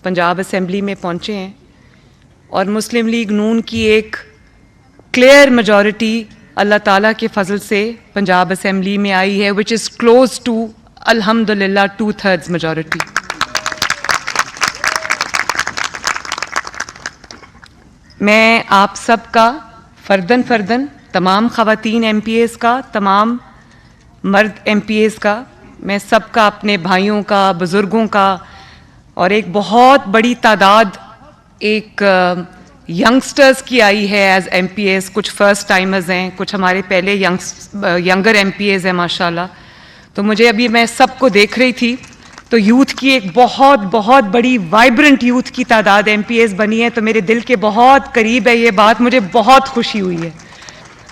Punjab assembly में पहुंचे हैं और मुस्लिम लीग नून की एक क्लियर मेजॉरिटी अल्लाह ताला के फजल से पंजाब असेंबली में आई है, विच इज़ क्लोज टू अल्हम्दुलिल्लाह 2/3 मेजॉरिटी। मैं आप सब का फ़र्दन तमाम ख़वातीन MPAs का, तमाम मर्द MPAs का, मैं सबका, अपने भाइयों का, बुज़ुर्गों का, और एक बहुत बड़ी तादाद एक यंगस्टर्स की आई है एज MPAs। कुछ फ़र्स्ट टाइमर्स हैं, कुछ हमारे पहले यंगर MPAs हैं माशाल्लाह। तो मुझे अभी मैं सबको देख रही थी तो यूथ की एक बहुत बड़ी वाइब्रेंट यूथ की तादाद MPAs बनी है, तो मेरे दिल के बहुत करीब है ये बात। मुझे बहुत खुशी हुई है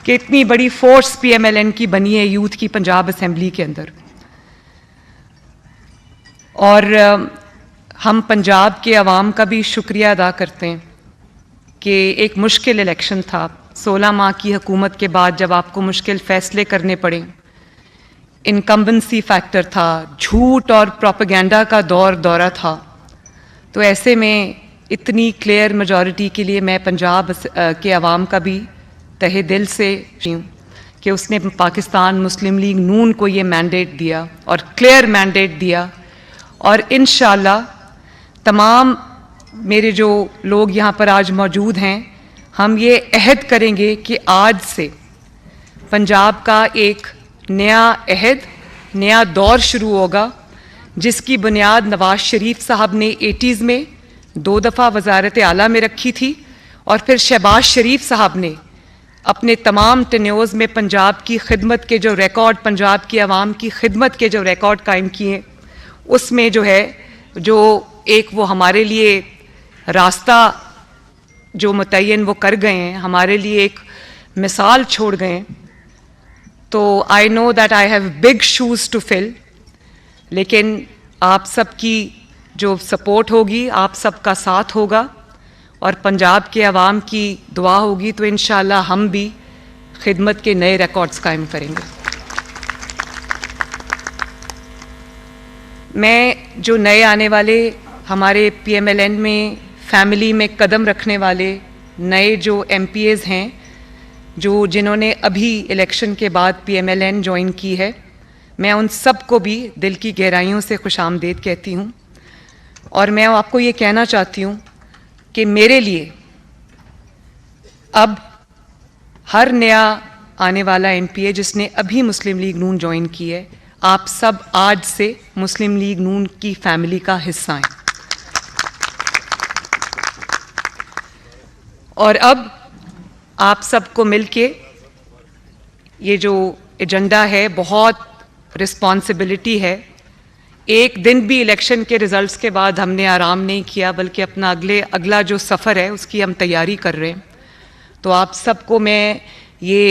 कि इतनी बड़ी फोर्स PMLN की बनी है यूथ की पंजाब असेंबली के अंदर। और हम पंजाब के अवाम का भी शुक्रिया अदा करते हैं कि एक मुश्किल इलेक्शन था, 16 माह की हुकूमत के बाद जब आपको मुश्किल फ़ैसले करने पड़े, इनकम्बेंसी फैक्टर था, झूठ और प्रोपेगेंडा का दौरा था, तो ऐसे में इतनी क्लियर मेजॉरिटी के लिए मैं पंजाब के अवाम का भी तहे दिल से हूँ कि उसने पाकिस्तान मुस्लिम लीग नून को ये मैंडेट दिया और क्लियर मैंडेट दिया। और इंशाअल्लाह तमाम मेरे जो लोग यहाँ पर आज मौजूद हैं, हम ये अहद करेंगे कि आज से पंजाब का एक नया अहद, नया दौर शुरू होगा, जिसकी बुनियाद नवाज शरीफ साहब ने 80s में 2 दफ़ा वज़ारत आला में रखी थी, और फिर शहबाज शरीफ साहब ने अपने तमाम टेन्योर्स में पंजाब की खिदमत के जो रिकॉर्ड, पंजाब की आवाम की खिदमत के जो रिकॉर्ड कायम किए, उसमें जो है जो एक वो हमारे लिए रास्ता जो मुतय्यन वो कर गए हैं, हमारे लिए एक मिसाल छोड़ गए हैं। तो I know that I have big shoes to fill, लेकिन आप सबकी जो सपोर्ट होगी, आप सबका साथ होगा और पंजाब के अवाम की दुआ होगी, तो इंशाअल्लाह हम भी खिदमत के नए रिकॉर्ड्स कायम करेंगे। मैं जो नए आने वाले हमारे PMLN में फैमिली में कदम रखने वाले नए जो MPAs हैं, जो जिन्होंने अभी इलेक्शन के बाद PMLN ज्वाइन की है, मैं उन सब को भी दिल की गहराइयों से खुशामदीद कहती हूँ। और मैं आपको ये कहना चाहती हूँ कि मेरे लिए अब हर नया आने वाला MPA जिसने अभी मुस्लिम लीग नून ज्वाइन की है, आप सब आज से मुस्लिम लीग नून की फैमिली का हिस्सा हैं। और अब आप सबको मिलके ये जो एजेंडा है, बहुत रिस्पॉन्सिबिलिटी है। एक दिन भी इलेक्शन के रिज़ल्ट्स के बाद हमने आराम नहीं किया, बल्कि अपना अगला जो सफ़र है उसकी हम तैयारी कर रहे हैं। तो आप सबको मैं ये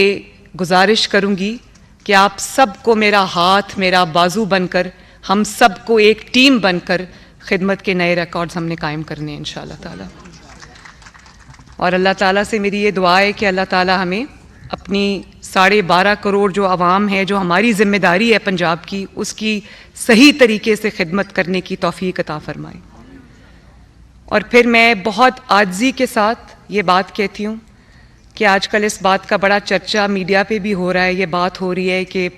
गुजारिश करूँगी कि आप सबको मेरा हाथ, मेरा बाजू बनकर, हम सबको एक टीम बनकर खिदमत के नए रिकॉर्ड्स हमने कायम करने हैं इंशाअल्लाह ताला। और अल्लाह ताला से मेरी ये दुआ है कि अल्लाह ताला हमें अपनी 12.5 करोड़ जो आवाम है, जो हमारी ज़िम्मेदारी है पंजाब की, उसकी सही तरीके से खिदमत करने की तौफीक अता फरमाए। और फिर मैं बहुत आजिज़ी के साथ ये बात कहती हूँ कि आजकल इस बात का बड़ा चर्चा मीडिया पे भी हो रहा है, ये बात हो रही है कि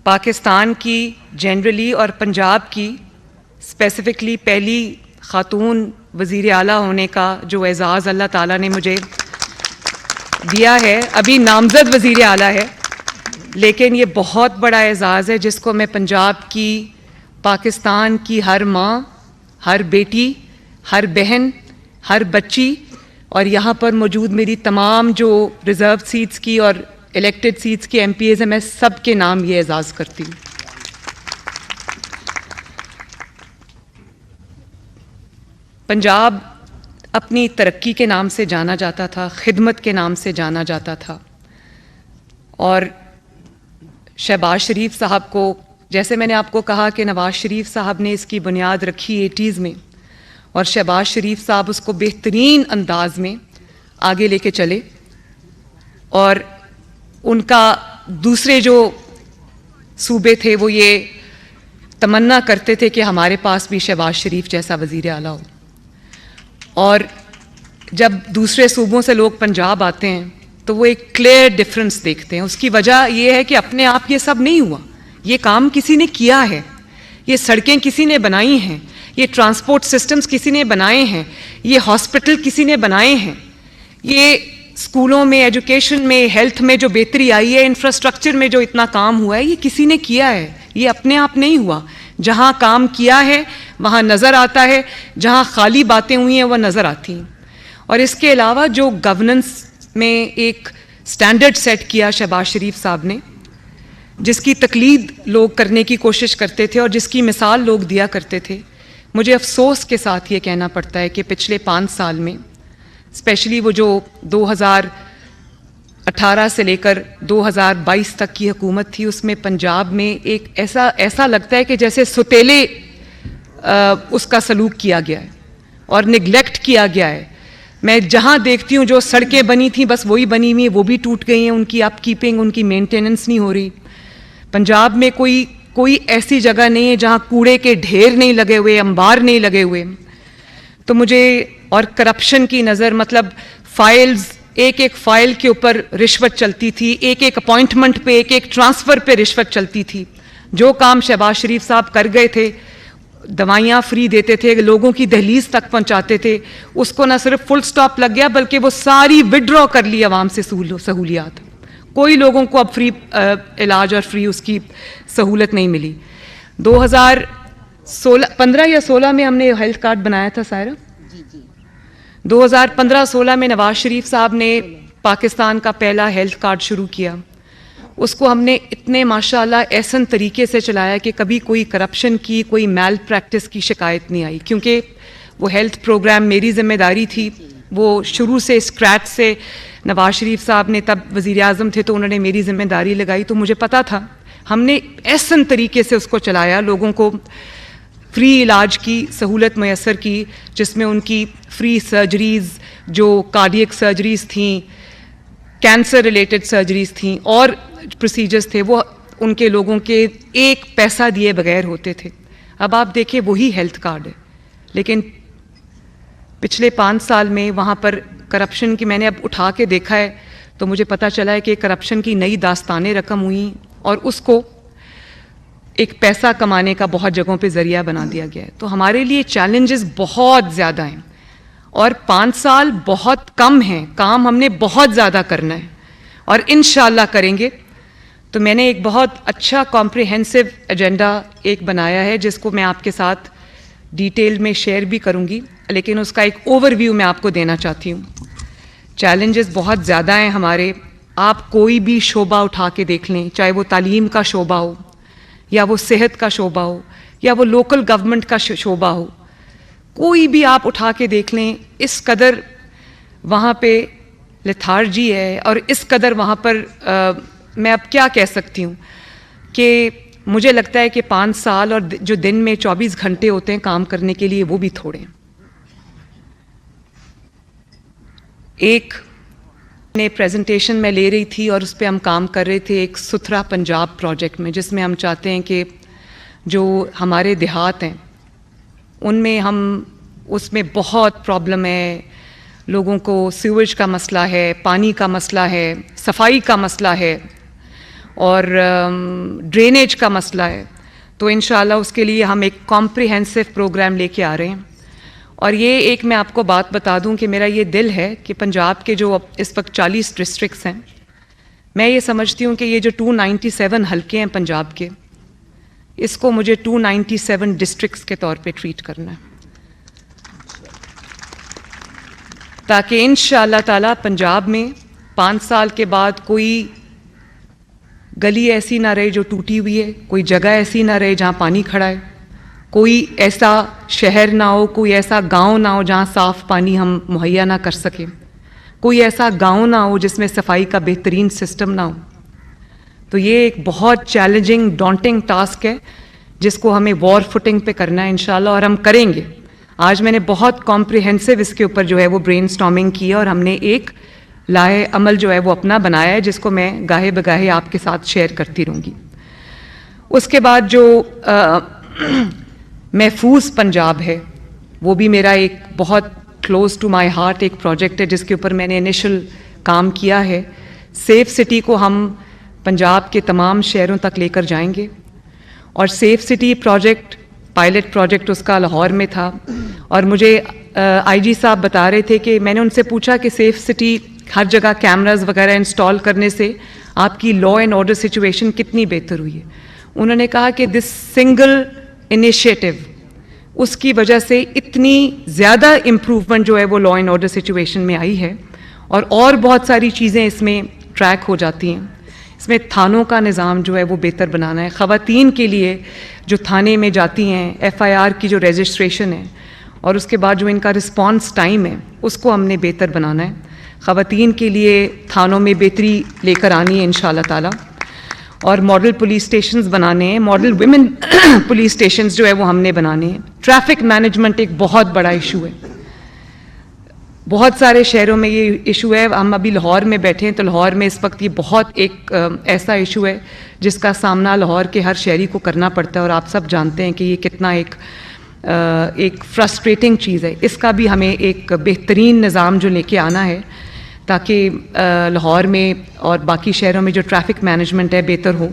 पाकिस्तान की जनरली और पंजाब की स्पेसिफ़िकली पहली ख़ातून वज़ीर आला होने का जो एज़ाज़ अल्लाह ताला ने मुझे दिया है, अभी नामज़द वज़ीर आला है, लेकिन ये बहुत बड़ा एज़ाज़ है जिसको मैं पंजाब की, पाकिस्तान की हर माँ, हर बेटी, हर बहन, हर बच्ची और यहाँ पर मौजूद मेरी तमाम जो रिज़र्व सीट्स की और इलेक्टेड सीट्स की MPAs हैं, मैं सब के नाम ये एजाज़ करती हूँ। पंजाब अपनी तरक्की के नाम से जाना जाता था, खिदमत के नाम से जाना जाता था, और शहबाज शरीफ साहब को, जैसे मैंने आपको कहा कि नवाज शरीफ साहब ने इसकी बुनियाद रखी 80s में, और शहबाज शरीफ साहब उसको बेहतरीन अंदाज में आगे लेके चले, और उनका दूसरे जो सूबे थे वो ये तमन्ना करते थे कि हमारे पास भी शहबाज शरीफ जैसा वज़ीर आला हो। और जब दूसरे सूबों से लोग पंजाब आते हैं तो वो एक क्लियर डिफरेंस देखते हैं। उसकी वजह ये है कि अपने आप ये सब नहीं हुआ, ये काम किसी ने किया है, ये सड़कें किसी ने बनाई हैं, ये ट्रांसपोर्ट सिस्टम्स किसी ने बनाए हैं, ये हॉस्पिटल किसी ने बनाए हैं, ये स्कूलों में, एजुकेशन में, हेल्थ में जो बेहतरी आई है, इंफ्रास्ट्रक्चर में जो इतना काम हुआ है, ये किसी ने किया है, ये अपने आप नहीं हुआ। जहाँ काम किया है वहाँ नज़र आता है, जहाँ खाली बातें हुई हैं वह नज़र आती हैं। और इसके अलावा जो गवर्नेंस में एक स्टैंडर्ड सेट किया शहबाज शरीफ साहब ने, जिसकी तकलीद लोग करने की कोशिश करते थे और जिसकी मिसाल लोग दिया करते थे, मुझे अफसोस के साथ ये कहना पड़ता है कि पिछले 5 साल में, स्पेशली वो जो 2018 से लेकर 2022 तक की हुकूमत थी, उसमें पंजाब में एक ऐसा लगता है कि जैसे सुतेले उसका सलूक किया गया है और निगलेक्ट किया गया है। मैं जहाँ देखती हूँ जो सड़कें बनी थी बस वही बनी हुई, वो भी टूट गई हैं, उनकी अपकीपिंग, उनकी मेंटेनेंस नहीं हो रही। पंजाब में कोई ऐसी जगह नहीं है जहाँ कूड़े के ढेर नहीं लगे हुए, अंबार नहीं लगे हुए। तो मुझे, और करप्शन की नज़र, मतलब फाइल्स, एक एक फाइल के ऊपर रिश्वत चलती थी, एक एक अपॉइंटमेंट पे, एक एक ट्रांसफ़र पे रिश्वत चलती थी। जो काम शहबाज शरीफ साहब कर गए थे, दवाइयाँ फ्री देते थे, लोगों की दहलीज तक पहुँचाते थे, उसको ना सिर्फ फुल स्टॉप लग गया बल्कि वो सारी विड्रॉ कर ली आवाम से सहूलियात। कोई लोगों को अब फ्री इलाज और फ्री उसकी सहूलत नहीं मिली। 2015 या 16 में हमने हेल्थ कार्ड बनाया था सायरा। 2015-16 में नवाज शरीफ साहब ने पाकिस्तान का पहला हेल्थ कार्ड शुरू किया। उसको हमने इतने माशाल्लाह एहसन तरीके से चलाया कि कभी कोई करप्शन की, कोई मैल प्रैक्टिस की शिकायत नहीं आई, क्योंकि वो हेल्थ प्रोग्राम मेरी ज़िम्मेदारी थी। वो शुरू से स्क्रैच से नवाज शरीफ साहब ने, तब वज़ीर आज़म थे तो उन्होंने मेरी ज़िम्मेदारी लगाई, तो मुझे पता था। हमने एहसन तरीके से उसको चलाया, लोगों को फ्री इलाज की सहूलत मैसर की, जिसमें उनकी फ्री सर्जरीज़, जो कार्डियक सर्जरीज़ थीं, कैंसर रिलेटेड सर्जरीज़ थीं और प्रोसीजर्स थे, वो उनके लोगों के एक पैसा दिए बगैर होते थे। अब आप देखिए वही हेल्थ कार्ड है, लेकिन पिछले 5 साल में वहाँ पर करप्शन की, मैंने अब उठा के देखा है तो मुझे पता चला है कि करप्शन की नई दास्तानें रकम हुई और उसको एक पैसा कमाने का बहुत जगहों पे ज़रिया बना दिया गया है। तो हमारे लिए चैलेंजेस बहुत ज़्यादा हैं और 5 साल बहुत कम हैं, काम हमने बहुत ज़्यादा करना है और इंशाअल्लाह करेंगे। तो मैंने एक बहुत अच्छा कॉम्प्रिहेंसिव एजेंडा एक बनाया है, जिसको मैं आपके साथ डिटेल में शेयर भी करूंगी, लेकिन उसका एक ओवरव्यू मैं आपको देना चाहती हूँ। चैलेंजेस बहुत ज़्यादा हैं हमारे। आप कोई भी शोबा उठा के देख लें, चाहे वो तालीम का शोबा हो या वो सेहत का शोबा हो या वो लोकल गवर्नमेंट का शोबा हो, कोई भी आप उठा के देख लें, इस कदर वहाँ पे लेथार्जी है और इस कदर वहाँ पर मैं अब क्या कह सकती हूँ कि मुझे लगता है कि 5 साल और जो दिन में 24 घंटे होते हैं काम करने के लिए, वो भी थोड़े हैं। एक ने प्रेजेंटेशन में ले रही थी और उस पर हम काम कर रहे थे एक सुथरा पंजाब प्रोजेक्ट में, जिसमें हम चाहते हैं कि जो हमारे देहात हैं उनमें हम, उसमें बहुत प्रॉब्लम है, लोगों को सीवेज का मसला है, पानी का मसला है, सफाई का मसला है और ड्रेनेज का मसला है। तो इंशाअल्लाह उसके लिए हम एक कॉम्प्रिहेंसिव प्रोग्राम लेके आ रहे हैं। और ये एक मैं आपको बात बता दूं कि मेरा ये दिल है कि पंजाब के जो इस वक्त 40 डिस्ट्रिक्ट्स हैं, मैं ये समझती हूँ कि ये जो 297 हलके हैं पंजाब के, इसको मुझे 297 डिस्ट्रिक्ट्स के तौर पे ट्रीट करना है, ताकि इंशाअल्लाह ताला पंजाब में 5 साल के बाद कोई गली ऐसी ना रहे जो टूटी हुई है, कोई जगह ऐसी ना रहे जहाँ पानी खड़ा है, कोई ऐसा शहर ना हो, कोई ऐसा गांव ना हो जहाँ साफ़ पानी हम मुहैया ना कर सकें, कोई ऐसा गांव ना हो जिसमें सफाई का बेहतरीन सिस्टम ना हो। तो ये एक बहुत चैलेंजिंग, डॉन्टिंग टास्क है जिसको हमें वॉर फुटिंग पे करना है इंशाल्लाह, और हम करेंगे। आज मैंने बहुत कॉम्प्रिहेंसिव इसके ऊपर जो है वो ब्रेन स्टॉर्मिंग की है और हमने एक लाहे अमल जो है वो अपना बनाया है, जिसको मैं गाहे बगाहे आपके साथ शेयर करती रहूँगी। उसके बाद जो محفوظ پنجاب ہے، وہ بھی میرا ایک بہت کلوز ٹو مائی ہارٹ ایک پروجیکٹ ہے جس کے اوپر میں نے انیشل کام کیا ہے. سیف سٹی کو ہم پنجاب کے تمام شہروں تک لے کر جائیں گے، اور safe city project pilot project اس کا لاہور میں تھا. اور مجھے آئی جی صاحب بتا رہے تھے کہ میں نے ان سے پوچھا کہ سیف سٹی ہر جگہ کیمراز وغیرہ انسٹال کرنے سے آپ کی لا اینڈ آرڈر سچویشن کتنی بہتر ہوئی ہے. انہوں نے کہا کہ دس سنگل انیشیٹو اس کی وجہ سے اتنی زیادہ امپروومنٹ جو ہے وہ لا اینڈ آرڈر سچویشن میں آئی ہے، اور بہت ساری چیزیں اس میں ٹریک ہو جاتی ہیں. اس میں تھانوں کا نظام جو ہے وہ بہتر بنانا ہے. خواتین کے لیے جو تھانے میں جاتی ہیں ایف آئی آر کی جو رجسٹریشن ہے اور اس کے بعد جو ان کا رسپانس ٹائم ہے اس کو ہم نے بہتر بنانا ہے. خواتین کے لیے تھانوں میں بہتری لے کر آنی ہے انشاءاللہ تعالی، اور ماڈل پولیس اسٹیشنز بنانے ہیں. ماڈل ویمن پولیس اسٹیشنز جو ہے وہ ہم نے بنانے ہیں. ٹریفک مینجمنٹ ایک بہت بڑا ایشو ہے، بہت سارے شہروں میں یہ ایشو ہے. ہم ابھی لاہور میں بیٹھے ہیں تو لاہور میں اس وقت یہ بہت ایک ایسا ایشو ہے جس کا سامنا لاہور کے ہر شہری کو کرنا پڑتا ہے، اور آپ سب جانتے ہیں کہ یہ کتنا ایک فرسٹریٹنگ چیز ہے. اس کا بھی ہمیں ایک بہترین نظام جو لے کے آنا ہے تاکہ لاہور میں اور باقی شہروں میں جو ٹریفک مینجمنٹ ہے بہتر ہو.